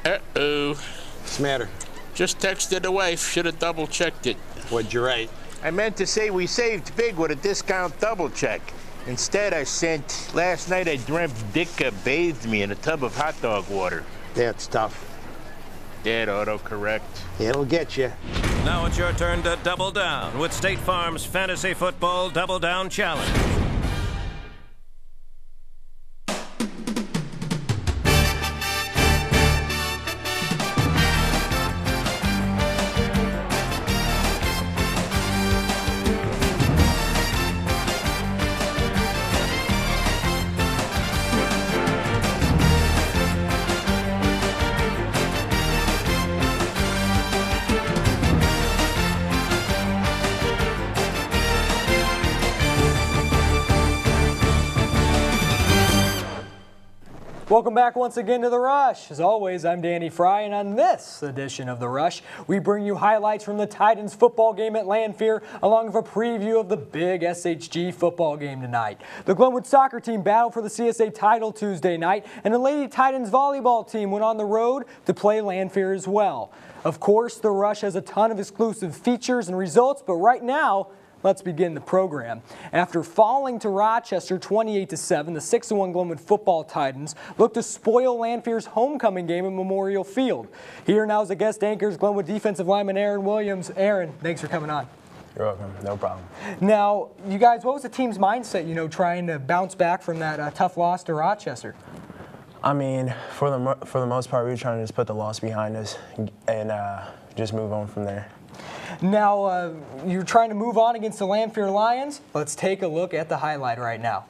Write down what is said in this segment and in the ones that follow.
Uh-oh. What's the matter? Just texted the wife. Should have double-checked it. What'd you write? I meant to say we saved big with a discount double-check. Instead, I sent, last night I dreamt Dicka bathed me in a tub of hot dog water. That's tough. Dad autocorrect. It'll get you. Now it's your turn to double down with State Farm's Fantasy Football Double Down Challenge. Welcome back once again to The Rush. As always, I'm Danny Fry, and on this edition of The Rush, we bring you highlights from the Titans football game at Lanphier, along with a preview of the big SHG football game tonight. The Glenwood soccer team battled for the CSA title Tuesday night, and the Lady Titans volleyball team went on the road to play Lanphier as well. Of course, The Rush has a ton of exclusive features and results, but right now, let's begin the program. After falling to Rochester 28-7, the 6-1 Glenwood football Titans looked to spoil Lanphier's homecoming game at Memorial Field. Here now is the guest anchors, Glenwood defensive lineman Aaron Williams. Aaron, thanks for coming on. You're welcome. No problem. Now, you guys, what was the team's mindset, trying to bounce back from that tough loss to Rochester? I mean, for the most part, we were trying to just put the loss behind us and just move on from there. Now, you're trying to move on against the Lanphier Lions. Let's take a look at the highlight right now.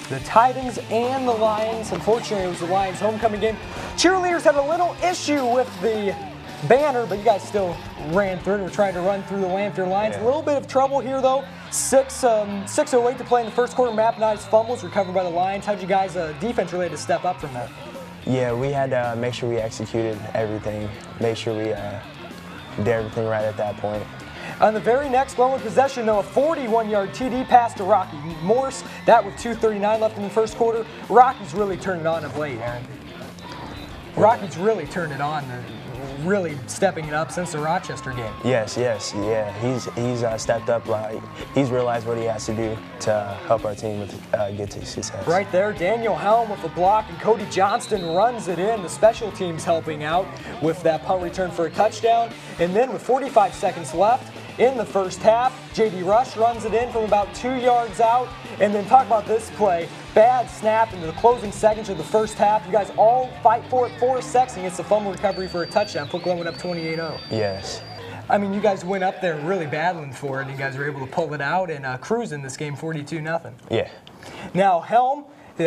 The Titans and the Lions, unfortunately it was the Lions homecoming game. Cheerleaders had a little issue with the banner, but you guys still ran through it. We're trying to run through the Lanphier Lions. Yeah. A little bit of trouble here though. 6:08 to play in the first quarter. Map Nice fumbles recovered by the Lions. How'd you guys defense related to step up from that? Yeah, we had to make sure we executed everything, make sure we did everything right at that point. On the very next Glenwood possession, though, a 41-yard TD pass to Rocky Morse. That with 2:39 left in the first quarter. Rocky's really turned it on of late, Aaron. Rocky's really turned it on, really stepping it up since the Rochester game. Yes, yeah. He's stepped up. He's realized what he has to do to help our team get to success. Right there, Daniel Helm with a block, and Cody Johnston runs it in. The special teams helping out with that punt return for a touchdown. And then with 45 seconds left in the first half, J.D. Rush runs it in from about 2 yards out. And then talk about this play. Bad snap into the closing seconds of the first half. You guys all fight for it for a second. It's a fumble recovery for a touchdown. Put Glenwood up 28-0. Yes. I mean, you guys went up there really battling for it, and you guys were able to pull it out and cruise in this game 42-0. Yeah. Now, Helm, he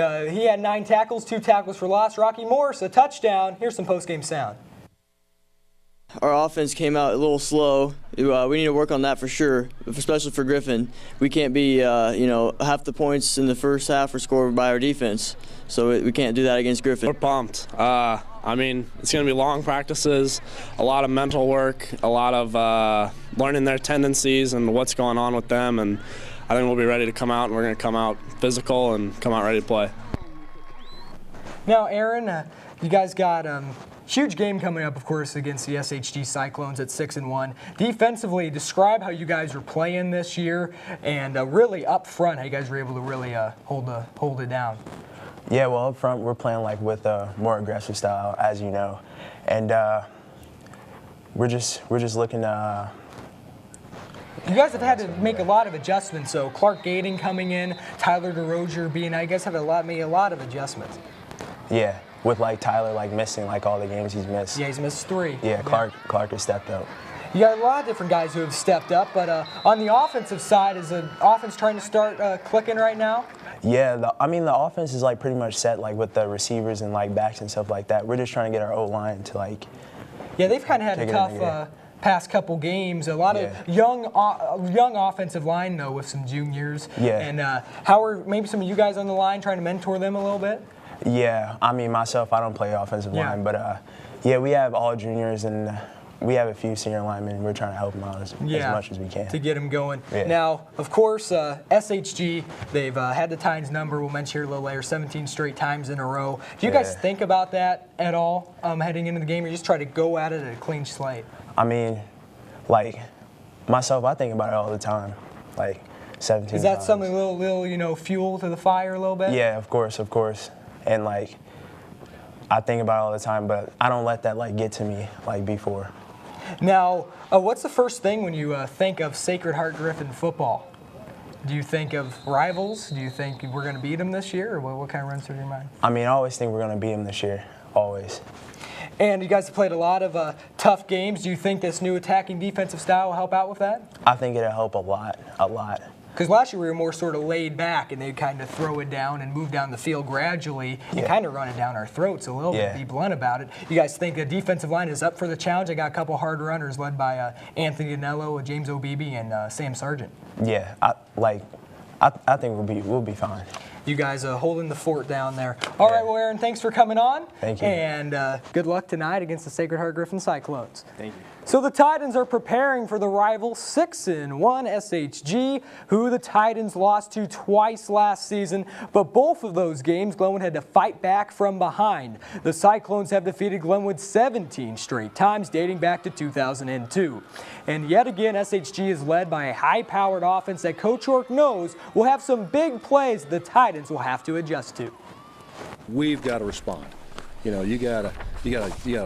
had 9 tackles, 2 tackles for loss. Rocky Morse, a touchdown. Here's some post-game sound. Our offense came out a little slow. We need to work on that for sure, especially for Griffin. We can't be, half the points in the first half are scored by our defense, so we can't do that against Griffin. We're pumped. I mean, it's going to be long practices, a lot of mental work, a lot of learning their tendencies and what's going on with them, and I think we'll be ready to come out, and we're going to come out physical and come out ready to play. Now, Aaron, you guys got huge game coming up, of course, against the SHG Cyclones at 6-1. Defensively, describe how you guys are playing this year, and really up front, how you guys were able to really hold it down. Yeah, well, up front, we're playing with a more aggressive style, as you know, and we're just looking to. You guys have had to make a lot of adjustments. So Clark Gading coming in, Tyler DeRozier being out. You guys have made a lot of adjustments. Yeah, with Tyler missing all the games he's missed. Yeah, he's missed 3. Yeah, Clark has stepped up. You got a lot of different guys who have stepped up, but on the offensive side, is the offense trying to start clicking right now? Yeah, the offense is pretty much set with the receivers and backs and stuff like that. We're just trying to get our O-line to Yeah, they've kind of had a tough past couple games. A lot of young offensive line though with some juniors. Yeah. And how are maybe some of you guys on the line trying to mentor them a little bit? Yeah, I mean myself, I don't play offensive line, but yeah, we have all juniors and we have a few senior linemen. We're trying to help them out as much as we can. To get them going. Yeah. Now, of course, SHG, they've had the Titans number, we'll mention here a little later, 17 straight times in a row. Do you guys think about that at all heading into the game, or you just try to go at it at a clean slate? I mean, like, myself, I think about it all the time. Like, 17 Is that times. something a little, fuel to the fire a little bit? Yeah, of course. And, like, I think about it all the time, but I don't let that, like, get to me, like, before. Now, what's the first thing when you think of Sacred Heart Griffin football? Do you think of rivals? Do you think we're going to beat them this year, or what kind of runs through your mind? I mean, I always think we're going to beat them this year, always. And you guys have played a lot of tough games. Do you think this new attacking defensive style will help out with that? I think it'll help a lot. Because last year we were more sort of laid back, and they'd kind of throw it down and move down the field gradually and kind of run it down our throats a little bit, be blunt about it. You guys think the defensive line is up for the challenge? I got a couple hard runners led by Anthony Danello, James O'Beebe, and Sam Sargent. Yeah, I think we'll be fine. You guys holding the fort down there. All right, well, Aaron, thanks for coming on. Thank you. And good luck tonight against the Sacred Heart Griffin Cyclones. Thank you. So the Titans are preparing for the rival 6-1 SHG, who the Titans lost to twice last season. But both of those games, Glenwood had to fight back from behind. The Cyclones have defeated Glenwood 17 straight times, dating back to 2002. And yet again, SHG is led by a high-powered offense that Coach York knows will have some big plays the Titans will have to adjust to. We've got to respond. You know, you gotta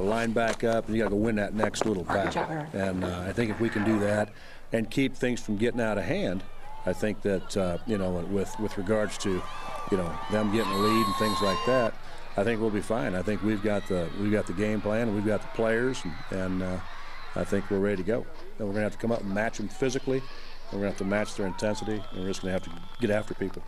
line back up, and you gotta go win that next little battle. And I think if we can do that and keep things from getting out of hand, I think that with regards to them getting a lead and things like that, I think we'll be fine. I think we've got the game plan, and we've got the players, and I think we're ready to go. And we're gonna have to come up and match them physically, and we're gonna have to match their intensity, and we're just gonna have to get after people.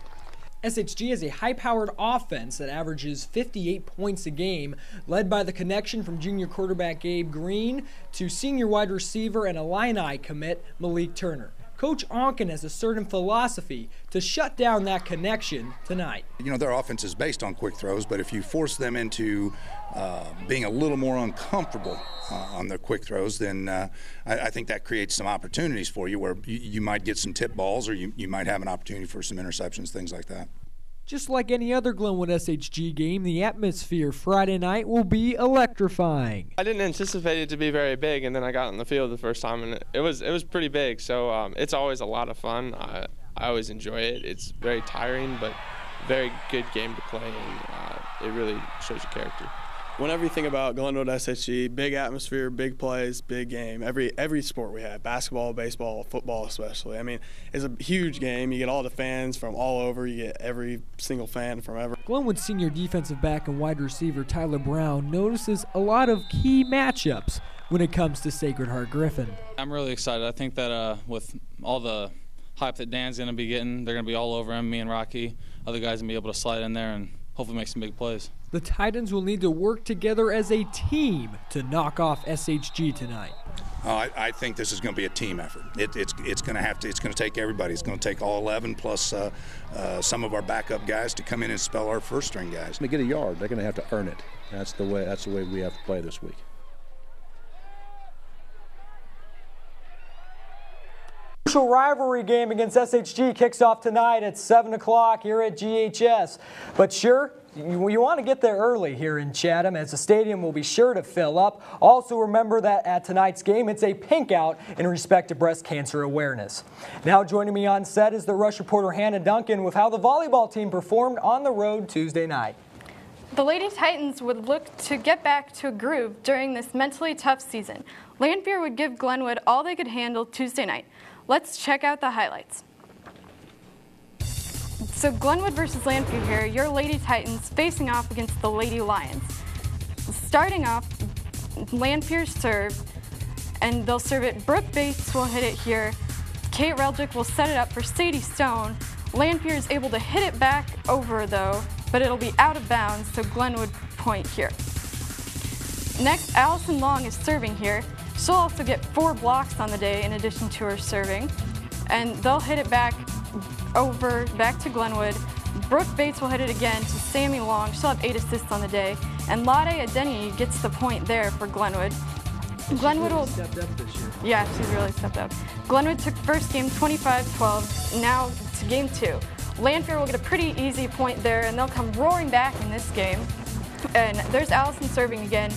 SHG has a high-powered offense that averages 58 points a game, led by the connection from junior quarterback Gabe Green to senior wide receiver and Illini commit Malik Turner. Coach Onken has a certain philosophy to shut down that connection tonight. You know, their offense is based on quick throws, but if you force them into being a little more uncomfortable on their quick throws, then I think that creates some opportunities for you where you might get some tip balls, or you might have an opportunity for some interceptions, things like that. Just like any other Glenwood SHG game, the atmosphere Friday night will be electrifying. I didn't anticipate it to be very big, and then I got on the field the first time, and it was pretty big. So it's always a lot of fun. I always enjoy it. It's very tiring, but very good game to play, and it really shows your character. Whenever you think about Glenwood SHG, big atmosphere, big plays, big game. Every sport we have, basketball, baseball, football especially. I mean, it's a huge game. You get all the fans from all over. You get every single fan from ever. Glenwood senior defensive back and wide receiver Tyler Brown notices a lot of key matchups when it comes to Sacred Heart Griffin. I'm really excited. I think that with all the hype that Dan's going to be getting, they're going to be all over him, me and Rocky. Other guys going to be able to slide in there and hopefully make some big plays. The Titans will need to work together as a team to knock off SHG tonight. I think this is going to be a team effort. It's going to take everybody. It's going to take all 11 plus some of our backup guys to come in and spell our first string guys. To get a yard, they're going to have to earn it. That's the way we have to play this week. Crucial rivalry game against SHG kicks off tonight at 7 o'clock here at GHS. But sure, you want to get there early here in Chatham, as the stadium will be sure to fill up. Also remember that at tonight's game, it's a pink out in respect to breast cancer awareness. Now joining me on set is the Rush reporter Hannah Duncan with how the volleyball team performed on the road Tuesday night. The Lady Titans would look to get back to a groove during this mentally tough season. Lanphier would give Glenwood all they could handle Tuesday night. Let's check out the highlights. So Glenwood versus Lanphier here, your Lady Titans facing off against the Lady Lions. Starting off, Lanphier serve, and they'll serve it. Brooke Bates will hit it here. Kate Reljic will set it up for Sadie Stone. Lanphier is able to hit it back over though, but it'll be out of bounds, so Glenwood point here. Next, Allison Long is serving here. She'll also get 4 blocks on the day in addition to her serving. And they'll hit it back to Glenwood. Brooke Bates will hit it again to Sammy Long. She'll have 8 assists on the day. And Lade Adeni gets the point there for Glenwood. Glenwood will. Stepped up this year. Yeah, she's really stepped up. Glenwood took first game 25-12. Now to game 2. Lanphier will get a pretty easy point there, and they'll come roaring back in this game. And there's Allison serving again.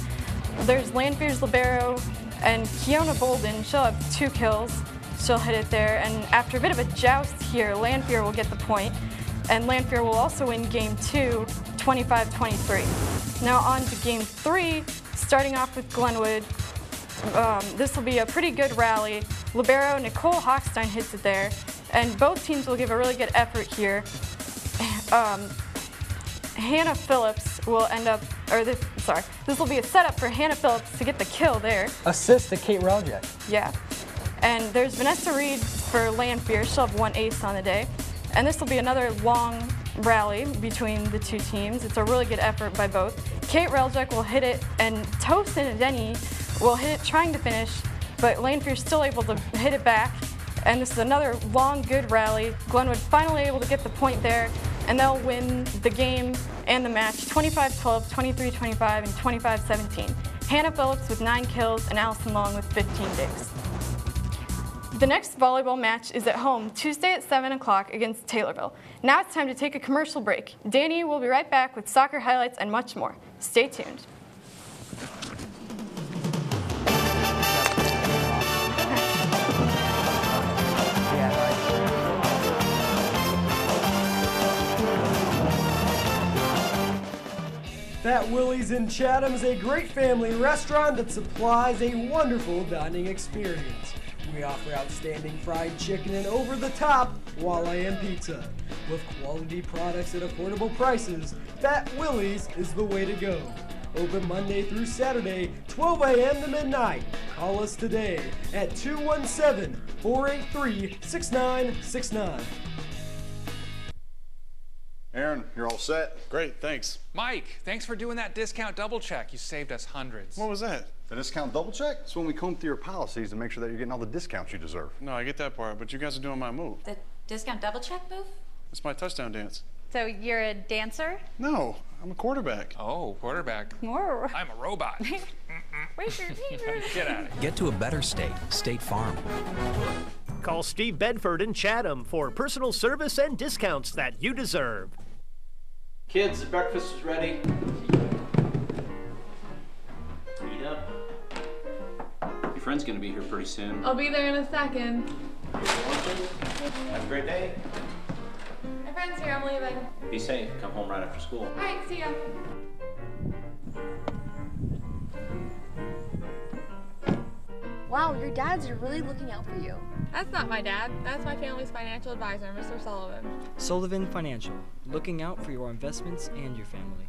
There's Lanphier's libero and Kiona Bolden. She'll have 2 kills. She'll hit it there, and after a bit of a joust here, Lanphier will get the point, and Lanphier will also win game 2, 25-23. Now on to game 3, starting off with Glenwood. This will be a pretty good rally. Libero Nicole Hochstein hits it there, and both teams will give a really good effort here. Hannah Phillips will end up, this will be a setup for Hannah Phillips to get the kill there. Assist to Kate Reljek. Yeah. And there's Vanessa Reed for Lanphier. She'll have 1 ace on the day. And this will be another long rally between the 2 teams. It's a really good effort by both. Kate Reljek will hit it, and Tosin and Denny will hit it trying to finish, but Lanphier's still able to hit it back. And this is another long, good rally. Glenwood finally able to get the point there, and they'll win the game and the match 25-12, 23-25, and 25-17. Hannah Phillips with 9 kills and Allison Long with 15 digs. The next volleyball match is at home Tuesday at 7 o'clock against Taylorville. Now it's time to take a commercial break. Danny will be right back with soccer highlights and much more. Stay tuned. Fat Willie's in Chatham is a great family restaurant that supplies a wonderful dining experience. We offer outstanding fried chicken and over-the-top Walayan pizza. With quality products at affordable prices, Fat Willie's is the way to go. Open Monday through Saturday, 12 a.m. to midnight. Call us today at 217-483-6969. Aaron, you're all set? Great, thanks. Mike, thanks for doing that discount double check. You saved us hundreds. What was that? The discount double check? It's when we comb through your policies to make sure that you're getting all the discounts you deserve. No, I get that part, but you guys are doing my move. The discount double check move? It's my touchdown dance. So you're a dancer? No, I'm a quarterback. Oh, quarterback. More. I'm a robot. Get out of here. Get to a better state, State Farm. Call Steve Bedford in Chatham for personal service and discounts that you deserve. Kids, the breakfast is ready. Eat up. Your friend's gonna be here pretty soon. I'll be there in a second. Have a great day. My friend's here, I'm leaving. Be safe. Come home right after school. All right, see ya. Wow, your dads are really looking out for you. That's not my dad. That's my family's financial advisor, Mr. Sullivan. Sullivan Financial, looking out for your investments and your family.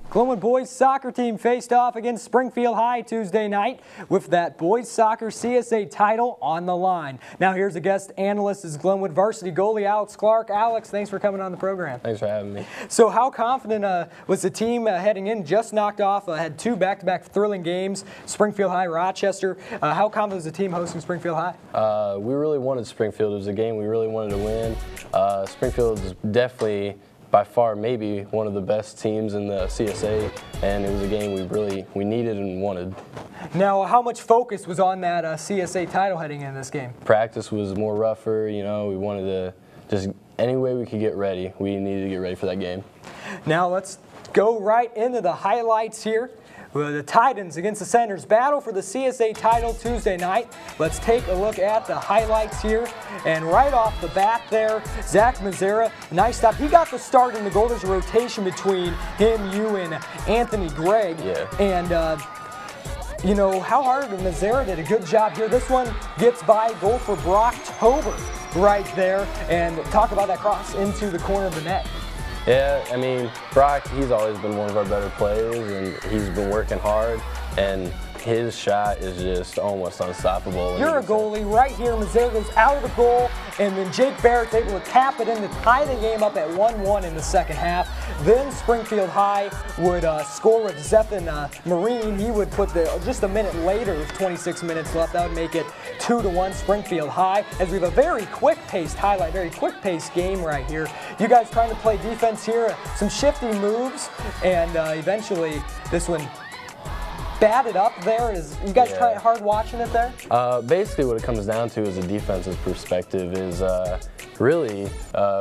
Glenwood boys soccer team faced off against Springfield High Tuesday night with that boys soccer CSA title on the line. Now here's a guest analyst is Glenwood varsity goalie Alex Clark. Alex, thanks for coming on the program. Thanks for having me. So how confident was the team heading in? Just knocked off, had 2 back-to-back thrilling games, Springfield High, Rochester. How confident was the team hosting Springfield High? We really wanted Springfield. It was a game we really wanted to win. Springfield is definitely by far maybe one of the best teams in the CSA, and it was a game we needed and wanted. Now, how much focus was on that CSA title heading in this game? Practice was more rougher, you know, we wanted to just any way we could get ready. We needed to get ready for that game. Now let's go right into the highlights here. The Titans against the Senators battle for the CSA title Tuesday night. Let's take a look at the highlights here. And right off the bat there, Zach Mazzara, nice stop. He got the start in the goal. There's a rotation between him, you, and Anthony Gregg. Yeah. And, you know, how hard Mazzara did a good job here. This one gets by, goal for Brocktober right there. And talk about that cross into the corner of the net. Yeah, I mean, Brock, he's always been one of our better players, and he's been working hard, and his shot is just almost unstoppable. You're a goalie right here. Mazzara goes out of the goal, and then Jake Barrett's able to tap it in to tie the game up at 1-1 in the second half. Then Springfield High would score with Zephan Marine. He would put just a minute later with 26 minutes left. That would make it 2-1 Springfield High. As we have a very quick-paced highlight, very quick-paced game right here. You guys trying to play defense here, some shifty moves, and eventually this one batted up there? Is you guys trying hard watching it there? Basically, what it comes down to is a defensive perspective. Is really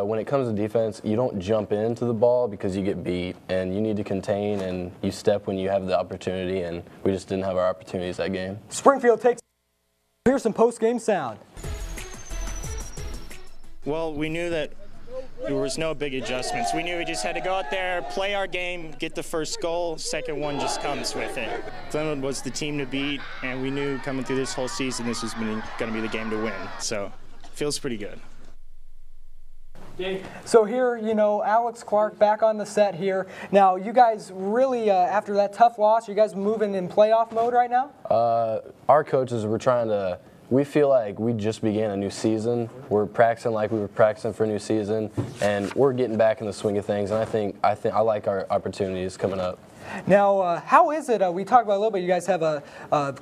when it comes to defense, you don't jump into the ball because you get beat, and you need to contain and you step when you have the opportunity. And we just didn't have our opportunities that game. Springfield takes. Here's some post-game sound. Well, we knew that there was no big adjustments. We knew we just had to go out there, play our game, get the first goal. Second one just comes with it. Glenwood was the team to beat, and we knew coming through this whole season this was going to be the game to win. So, feels pretty good. So here, you know, Alex Clark back on the set here. Now, you guys really, after that tough loss, you guys moving in playoff mode right now? Our coaches were trying to. We feel like we just began a new season. We're practicing like we were practicing for a new season, and we're getting back in the swing of things. And I like our opportunities coming up. Now, how is it? We talked about a little bit. You guys have a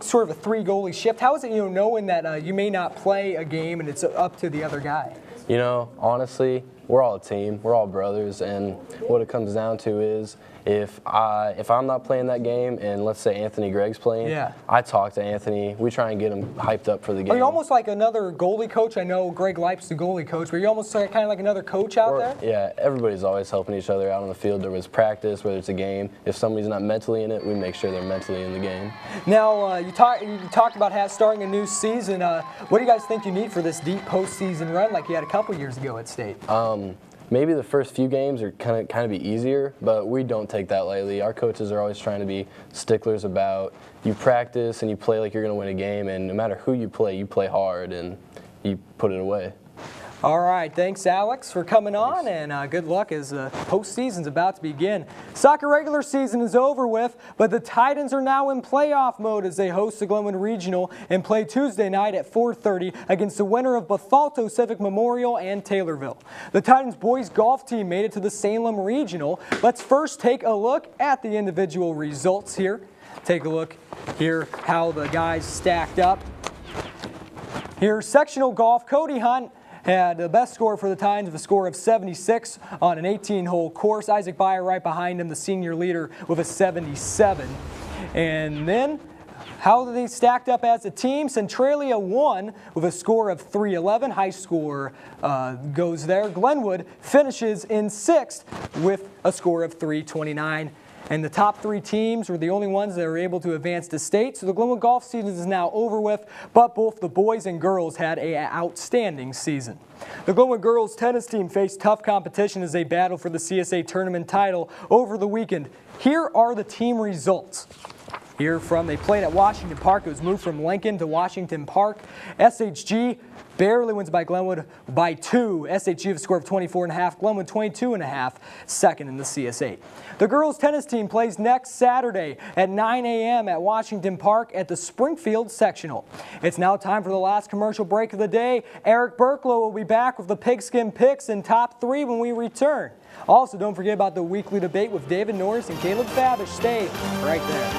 sort of a 3-goalie shift. How is it, you know, knowing that you may not play a game and it's up to the other guy? You know, honestly, we're all a team. We're all brothers, and what it comes down to is if I'm not playing that game and let's say Anthony Gregg's playing, I talk to Anthony. We try and get him hyped up for the game. Are you almost like another goalie coach? I know Greg Leip's the goalie coach, but you're almost kind of like another coach out there? Yeah, everybody's always helping each other out on the field. There was practice, whether it's a game. If somebody's not mentally in it, we make sure they're mentally in the game. Now, you talked about starting a new season. What do you guys think you need for this deep postseason run like you had a couple years ago at State? Maybe the first few games are kind of be easier, but we don't take that lightly. Our coaches are always trying to be sticklers about you practice and you play like you're going to win a game, and no matter who you play hard and you put it away. All right, thanks Alex for coming on, and good luck as the postseason's about to begin. Soccer regular season is over with, but the Titans are now in playoff mode as they host the Glenwood Regional and play Tuesday night at 4:30 against the winner of Bethalto Civic Memorial and Taylorville. The Titans boys golf team made it to the Salem Regional. Let's first take a look at the individual results here. Take a look here how the guys stacked up. Here, sectional golf, Cody Hunt had the best score for the Titans with a score of 76 on an 18-hole course. Isaac Byer right behind him, the senior leader, with a 77. And then how they stacked up as a team, Centralia won with a score of 311. High score goes there. Glenwood finishes in 6th with a score of 329. And the top 3 teams were the only ones that were able to advance to state. So the Glenwood golf season is now over with, but both the boys and girls had an outstanding season. The Glenwood girls tennis team faced tough competition as they battled for the CSA tournament title over the weekend. Here are the team results. They played at Washington Park. It was moved from Lincoln to Washington Park. SHG barely wins by Glenwood by 2. SHG with a score of 24.5. Glenwood 22.5, second in the CS8. The girls tennis team plays next Saturday at 9 a.m. at Washington Park at the Springfield Sectional. It's now time for the last commercial break of the day. Eric Burklow will be back with the Pigskin Picks and Top 3 when we return. Also, don't forget about the weekly debate with David Norris and Caleb Fabish. Stay right there.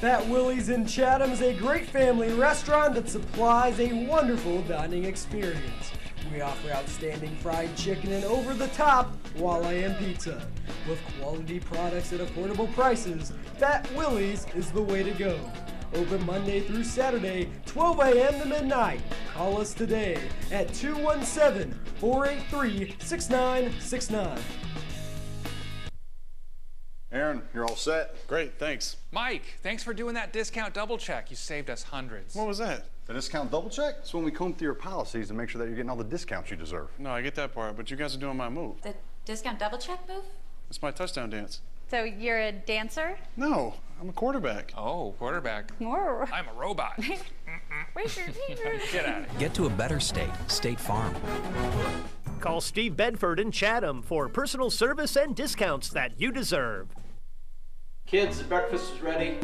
Fat Willie's in Chatham is a great family restaurant that supplies a wonderful dining experience. We offer outstanding fried chicken and over-the-top walleye and pizza. With quality products at affordable prices, Fat Willie's is the way to go. Open Monday through Saturday, 12 a.m. to midnight. Call us today at 217-483-6969. Aaron, you're all set? Great, thanks. Mike, thanks for doing that discount double check. You saved us hundreds. What was that? The discount double check? It's when we comb through your policies to make sure that you're getting all the discounts you deserve. No, I get that part, but you guys are doing my move. The discount double check move? It's my touchdown dance. So you're a dancer? No, I'm a quarterback. Oh, quarterback. More. I'm a robot. Get out of here. Get to a better state, State Farm. Call Steve Bedford in Chatham for personal service and discounts that you deserve. Kids, the breakfast is ready.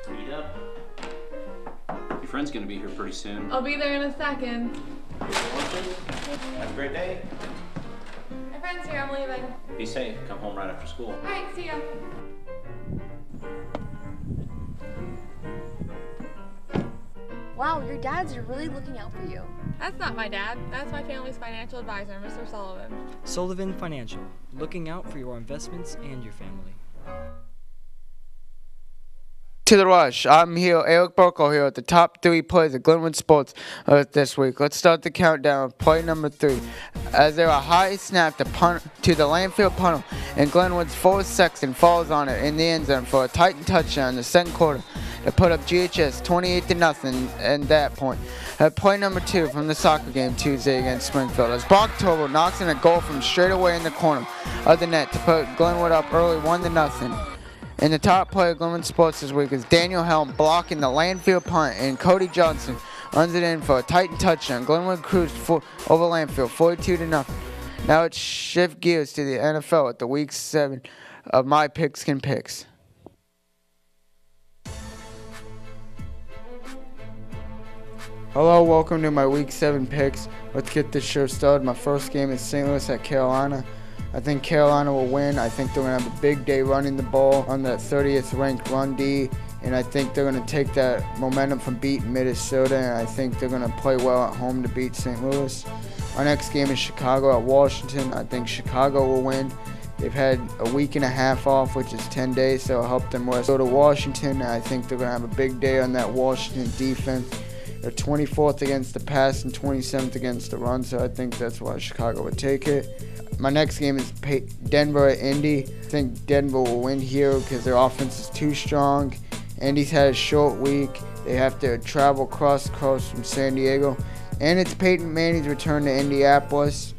Eat up. Your friend's gonna be here pretty soon. I'll be there in a second. Have a great day. My friend's here, I'm leaving. Be safe. Come home right after school. All right, see ya. Wow, your dads are really looking out for you. That's not my dad. That's my family's financial advisor, Mr. Sullivan. Sullivan Financial, looking out for your investments and your family. To the Rush. I'm here, Eric Burko here, at the top 3 plays of Glenwood Sports this week. Let's start the countdown with play number 3. As there a high snap to the Landfield punter, and Glenwood's Forrest Sexton falls on it in the end zone for a Titan touchdown in the second quarter to put up GHS 28-0 at that point. Play number 2 from the soccer game Tuesday against Springfield, as Brock Tobel knocks in a goal from straight away in the corner of the net to put Glenwood up early 1-0. And the top play of Glenwood Sports this week is Daniel Helm blocking the Landfield punt, and Cody Johnson runs it in for a Titan touchdown. Glenwood cruised over Landfield 42-0. Now let's shift gears to the NFL at the Week 7 of My Pigskin Picks. Hello, welcome to my Week 7 picks. Let's get this show started. My first game is St. Louis at Carolina. I think Carolina will win. I think they're going to have a big day running the ball on that 30th ranked run D, and I think they're going to take that momentum from beating Minnesota, and I think they're going to play well at home to beat St. Louis. Our next game is Chicago at Washington. I think Chicago will win. They've had a week and a half off, which is 10 days, so it'll help them rest. Go to Washington, and I think they're going to have a big day on that Washington defense. They're 24th against the pass and 27th against the run, so I think that's why Chicago would take it. My next game is Denver at Indy. I think Denver will win here because their offense is too strong. Indy's had a short week. They have to travel cross coast from San Diego. And it's Peyton Manning's return to Indianapolis.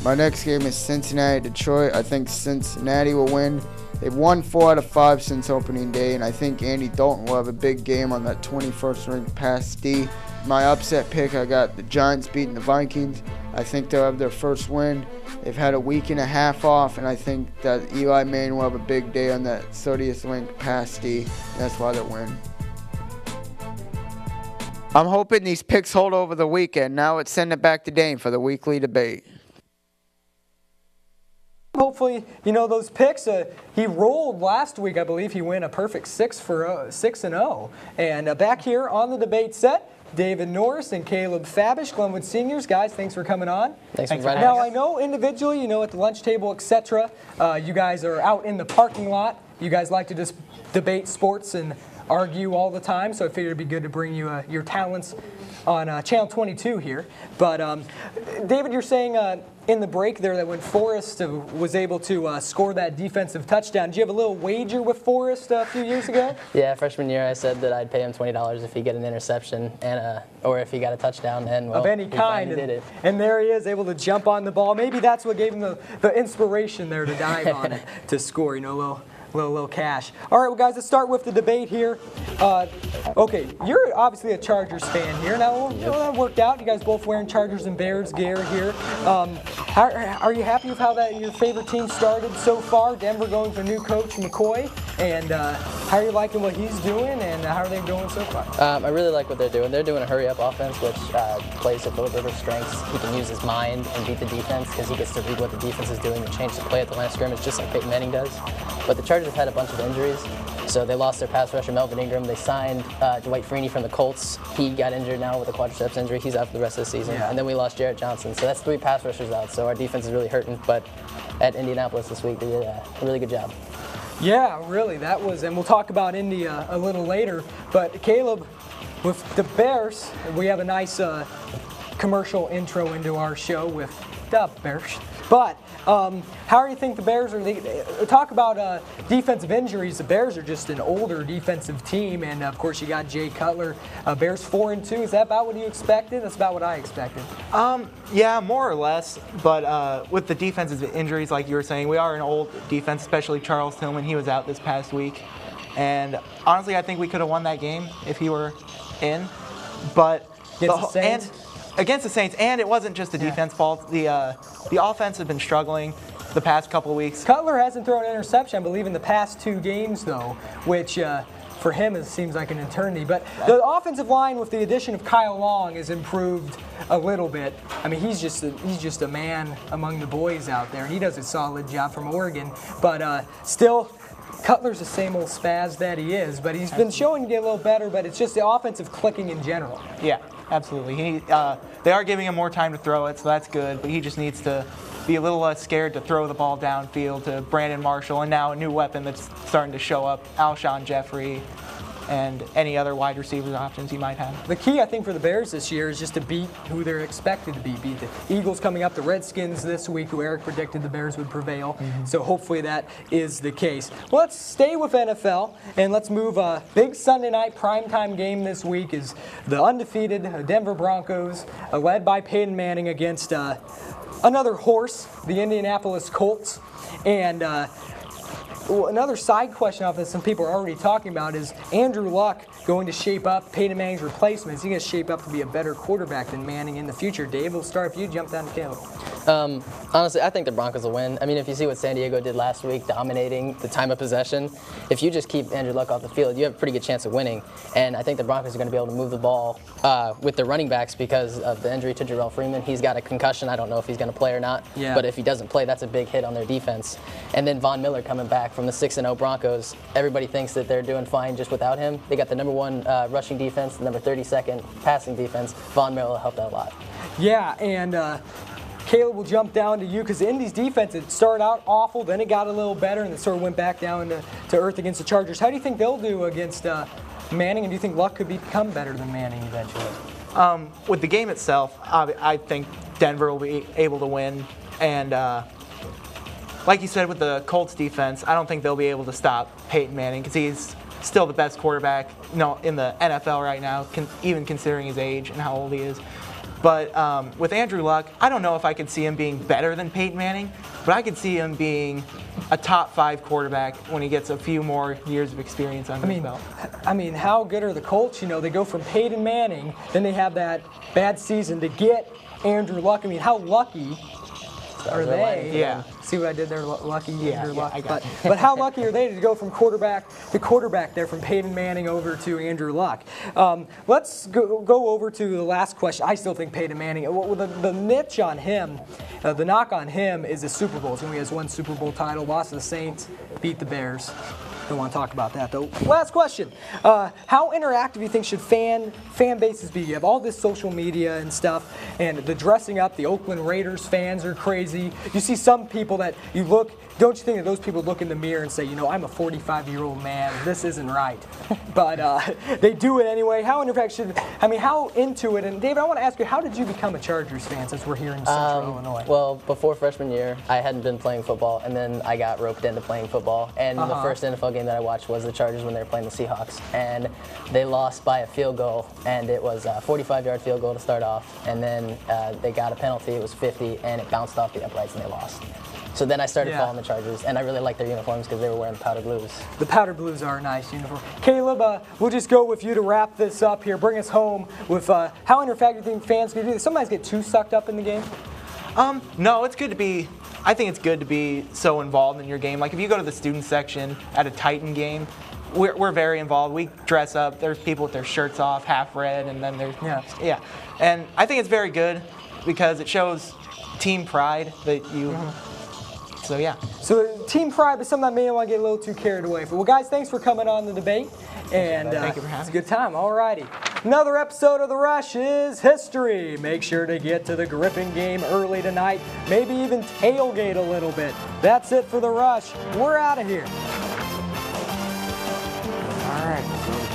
My next game is Cincinnati at Detroit. I think Cincinnati will win. They've won 4 out of 5 since opening day, and I think Andy Dalton will have a big game on that 21st ranked pass D. My upset pick, I got the Giants beating the Vikings. I think they'll have their first win. They've had a week and a half off, and I think that Eli Manning will have a big day on that 30th ranked pass D, and that's why they'll win. I'm hoping these picks hold over the weekend. Now let's send it back to Dane for the weekly debate. Hopefully, you know those picks. He rolled last week, I believe. He went a perfect 6-0. And back here on the debate set, David Norris and Caleb Fabish, Glenwood Seniors. Guys, thanks for coming on. Thanks for inviting Now, us. I know individually, you know, at the lunch table, etc., you guys are out in the parking lot. You guys like to just debate sports and argue all the time, so I figured it'd be good to bring you your talents on Channel 22 here. But David, you're saying in the break there that when Forrest was able to score that defensive touchdown, did you have a little wager with Forrest a few years ago? Yeah, freshman year I said that I'd pay him $20 if he get an interception and or if he got a touchdown. And well, of any kind, did it. And there he is, able to jump on the ball. Maybe that's what gave him the inspiration there to dive on it to score. You know, little cash. All right, well, guys, let's start with the debate here. Okay, you're obviously a Chargers fan here. Now, that worked out. You guys both wearing Chargers and Bears gear here. Are you happy with how your favorite team started so far? Denver going for new coach McCoy, and how are you liking what he's doing, and how are they doing so far? I really like what they're doing. They're doing a hurry-up offense, which plays to Philip Rivers' strengths. He can use his mind and beat the defense because he gets to read what the defense is doing and change the play at the line of scrimmage, just like Peyton Manning does. But the Chargers have had a bunch of injuries, so they lost their pass rusher Melvin Ingram. They signed Dwight Freeney from the Colts. He got injured now with a quadriceps injury. He's out for the rest of the season. Yeah. And then we lost Jarrett Johnson, so that's 3 pass rushers out. So our defense is really hurting. But at Indianapolis this week, they did a really good job. Yeah, really, that was, and we'll talk about Indy a little later. But Caleb, with the Bears, we have a nice commercial intro into our show with the Bears. But how do you think the Bears are? They talk about defensive injuries. The Bears are just an older defensive team, and of course you got Jay Cutler. Bears 4-2. Is that about what you expected? That's about what I expected. Yeah, more or less. But with the defensive injuries, like you were saying, we are an old defense, especially Charles Tillman. He was out this past week, and honestly, I think we could have won that game if he were in. But against the Saints, and it wasn't just the defense fault. The offense has been struggling the past couple of weeks. Cutler hasn't thrown an interception, I believe, in the past 2 games, though, which for him it seems like an eternity. But the offensive line, with the addition of Kyle Long, has improved a little bit. I mean, he's just a man among the boys out there, and he does a solid job from Oregon. But still, Cutler's the same old spaz that he is, but he's been showing to get a little better, but it's just the offensive clicking in general. Yeah, absolutely. They are giving him more time to throw it, so that's good, but he just needs to be a little less scared to throw the ball downfield to Brandon Marshall, and now a new weapon that's starting to show up, Alshon Jeffrey, and any other wide receiver options he might have. The key, I think, for the Bears this year is just to beat who they're expected to beat. Beat the Eagles coming up, the Redskins this week, who Eric predicted the Bears would prevail. So hopefully that is the case. Well, let's stay with NFL, and let's move. A big Sunday night primetime game this week is the undefeated Denver Broncos, led by Peyton Manning, against another horse, the Indianapolis Colts. And another side question off that some people are already talking about is Andrew Luck going to shape up Peyton Manning's replacement. Is he going to shape up to be a better quarterback than Manning in the future? Dave, we'll start if you jump down to Caleb. Honestly, I think the Broncos will win. I mean, if you see what San Diego did last week, dominating the time of possession, if you just keep Andrew Luck off the field, you have a pretty good chance of winning. And I think the Broncos are going to be able to move the ball with their running backs because of the injury to Jarrell Freeman. He's got a concussion. I don't know if he's going to play or not. Yeah. But if he doesn't play, that's a big hit on their defense. And then Von Miller coming back from the 6-0 Broncos. Everybody thinks that they're doing fine just without him. They got the number 1 rushing defense, the number 32nd passing defense. Von Miller helped out a lot. Yeah, and Caleb will jump down to you because Indy's defense, it started out awful, then it got a little better, and it sort of went back down to earth against the Chargers. How do you think they'll do against Manning, and do you think Luck could become better than Manning eventually? With the game itself, I think Denver will be able to win. And like you said, with the Colts defense, I don't think they'll be able to stop Peyton Manning because he's still the best quarterback in the NFL right now, even considering his age and how old he is. But with Andrew Luck, I don't know if I could see him being better than Peyton Manning, but I could see him being a top 5 quarterback when he gets a few more years of experience under his belt. I mean, how good are the Colts? You know, they go from Peyton Manning, then they have that bad season to get Andrew Luck. I mean, how lucky are they? Yeah. See what I did there? Lucky Andrew Luck. I got But how lucky are they to go from quarterback to quarterback there, from Peyton Manning over to Andrew Luck? Let's go over to the last question. I still think Peyton Manning, the niche on him, the knock on him is the Super Bowls. He only has 1 Super Bowl title, lost to the Saints, beat the Bears. Don't want to talk about that, though. Last question. How interactive do you think should fan bases be? You have all this social media and stuff, and the dressing up, the Oakland Raiders fans are crazy. You see some people that you look, don't you think that those people look in the mirror and say, you know, I'm a 45-year-old man, this isn't right. But they do it anyway. How into it? And David, I want to ask you, how did you become a Chargers fan since we're here in Central Illinois? Well, before freshman year, I hadn't been playing football, and then I got roped into playing football. And the first NFL game that I watched was the Chargers when they were playing the Seahawks. And they lost by a field goal, and it was a 45-yard field goal to start off. And then they got a penalty, it was 50, and it bounced off the uprights, and they lost. So then I started following the Chargers, and I really liked their uniforms because they were wearing the powder blues. The powder blues are a nice uniform. Caleb, we'll just go with you to wrap this up here. Bring us home with how interactive do you think fans can do this? Sometimes get too sucked up in the game? No, it's good to be. I think it's good to be so involved in your game. Like if you go to the student section at a Titan game, we're very involved. We dress up. There's people with their shirts off, half red, and then there's yeah. And I think it's very good because it shows team pride that you. So yeah. So team pride, but sometimes maybe I want to get a little too carried away. Well, guys, thanks for coming on the debate. And thank you for having me. It's a good time. All righty. Another episode of The Rush is history. Make sure to get to the Griffin game early tonight. Maybe even tailgate a little bit. That's it for The Rush. We're out of here. All right.